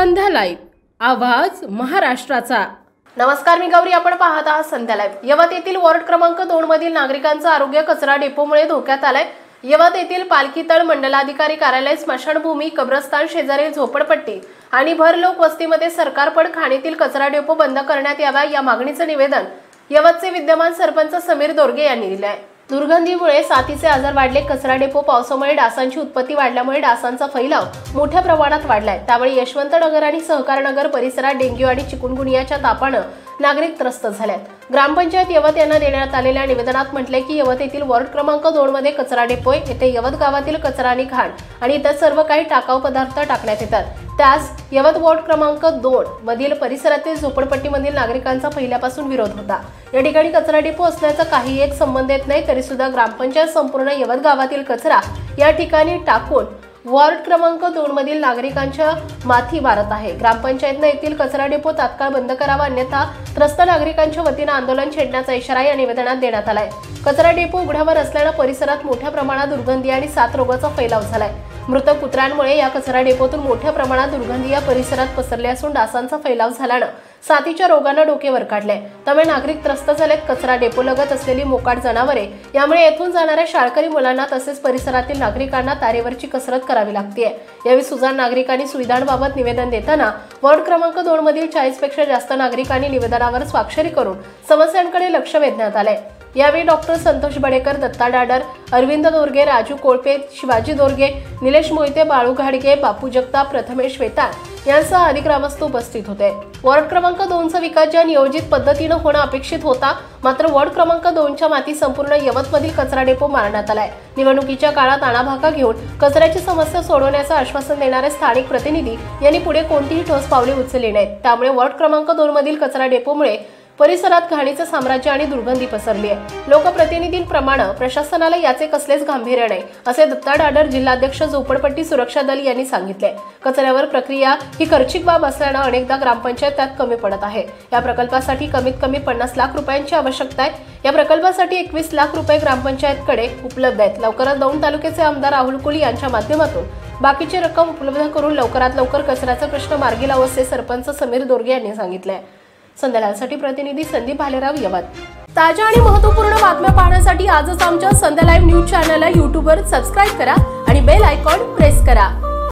संध्या live, आवाज महाराष्ट्राचा। नमस्कार, मी गौरी, आपण पाहत आहात संध्या लाईव्ह। यवत येथील वॉर्ड क्रमांक 2 मधील नागरिकांचं आरोग्य कचरा डेपोमुळे धोक्यात आलंय। यवत येथील पालखीतळ मंडलाधिकारी कार्यालय, स्मशानभूमी, कब्रस्तान शेजारील झोपडपट्टी आणि भरलोक वस्तीमध्ये सरकारपड खाणीतील कचरा डेपो बंद करण्यात यावा या मागणीचं निवेदन यवतचे विद्यमान सरपंच समीर दोरगे यांनी दिले आहे। दुर्गंधीमुळे साथीचे आजार वाढले। कचरा डेपो पावसामुळे डासांची उत्पत्ती वाढल्यामुळे डासांचा फैलाव मोठ्या प्रमाणात वाढलाय। त्यामुळे यशवंतनगर आणि सहकारनगर परिसरात डेंग्यू आणि चिकुनगुनियाच्या तापानं नागरिक त्रस्त झालेत। ग्रामपंचायत यवत यांना देण्यात आलेल्या निवेदनात म्हटले की यवत येथील वॉर्ड क्रमांक 2 मध्ये कचरा डेपो आहे। येथे यवत गावातील कचरा आणि घाण आणि इतर सर्व काही टाकाऊ पदार्थ टाकण्यात येतात। त्यास यवत वॉर्ड क्रमांक 2 मधील परिसरातील झोपडपट्टीमधील नागरिकांचा पहिल्यापासून विरोध होता। या ठिकाणी कचरा डेपो असण्याचा काही एक संबंध येत नाही, तरी सुद्धा ग्रामपंचायत संपूर्ण यवत गावातील कचरा या ठिकाणी टाकून वॉर्ड क्रमांक 2 मधील नागरिकांच्या माथी मारत आहे। ग्रामपंचायतने येथील कचरा डेपो तात्काळ बंद करावा, अन्यथा त्रस्त नागरिकांच्या वतीने आंदोलन छेडण्याचा इशारा या निवेदनात देण्यात आलाय। कचरा डेपो उघड्यावर असल्याने परिसरात मोठ्या प्रमाणात दुर्गंधी आणि साथ रोगाचा फैलाव झालाय। मृत कुत्र्यांमुळे या कचरा डेपोतून मोठ्या प्रमाणात दुर्गंधी या परिसरात पसरली असून डासांचा फैलाव झाल्याने साथीच्या रोगांना डोके वर काढले। त्यामुळे नागरिक त्रस्त झालेत। कचरा डेपो लगत असलेली मोकाट जनावरे, यामुळे येथून जाणाऱ्या शाळकरी मुलांना तसेच परिसरातील नागरिकांना तारेवरची कसरत करावी लागते। यावेळी सुजाण नागरिकांनी सुविधांबाबत निवेदन देताना वॉर्ड क्रमांक 2 मधील 40 पेक्षा जास्त नागरिकांनी निवेदनावर स्वाक्षरी करून समस्यांकडे लक्ष वेधण्यात आले। यावेळी डॉक्टर संतोष बडेकर, दत्ता डाडर, अरविंद दोरगे, राजू कोळपे, शिवाजी दोरगे, निलेश मोहिते, बाळू घाडगे, बापू जगताप, प्रथमेश वेताळ यांसह अनेक ग्रामस्थ उपस्थित होते। वॉर्ड क्रमांक 2चा विकास ज्या नियोजित पद्धतीने होणं अपेक्षित होता, मात्र वॉर्ड क्रमांक 2च्या माती संपूर्ण यवतमधील कचरा डेपो मारण्यात आलाय। निवडणुकीच्या काळात आणाभाका घेऊन कचऱ्याची समस्या सोडवण्याचं आश्वासन देणारे स्थानिक प्रतिनिधी यांनी पुढे कोणतीही ठोस पावले उचलली नाहीत। त्यामुळे वॉर्ड क्रमांक 2 मधील कचरा डेपोमुळे परिसरात घाणीचं साम्राज्य आणि दुर्गंधी पसरली आहे। लोकप्रतिनिधींप्रमाणे प्रशासनाला याचे कसलेच गांभीर्य नाही, असे दत्ता डाडर, जिल्हाध्यक्ष, झोपडपट्टी सुरक्षा दल यांनी सांगितले। कचऱ्यावर प्रक्रिया ही खर्चिक बाब असल्याने अनेकदा ग्रामपंचायत त्यात कमी पडत आहे। या प्रकल्पासाठी कमीत कमी 50 लाख रुपयांची आवश्यकता आहे। या प्रकल्पासाठी 21 लाख रुपये ग्रामपंचायतकडे उपलब्ध आहेत। लवकरच दौंड तालुक्याचे आमदार राहुल कुली यांच्या माध्यमातून बाकीची रक्कम उपलब्ध करून लवकरात लवकर कचऱ्याचा प्रश्न मार्गी लावू, असे सरपंच समीर दोरगे यांनी सांगितले। संध्या लाईव्हसाठी प्रतिनिधी संदीप भालेराव, यवत। ताज्या आणि महत्त्वपूर्ण बातम्या पाहण्यासाठी आजच आमच्या संध्या लाईव्ह न्यूज चॅनलला YouTube वर सबस्क्राइब करा आणि बेल आयकॉन प्रेस करा।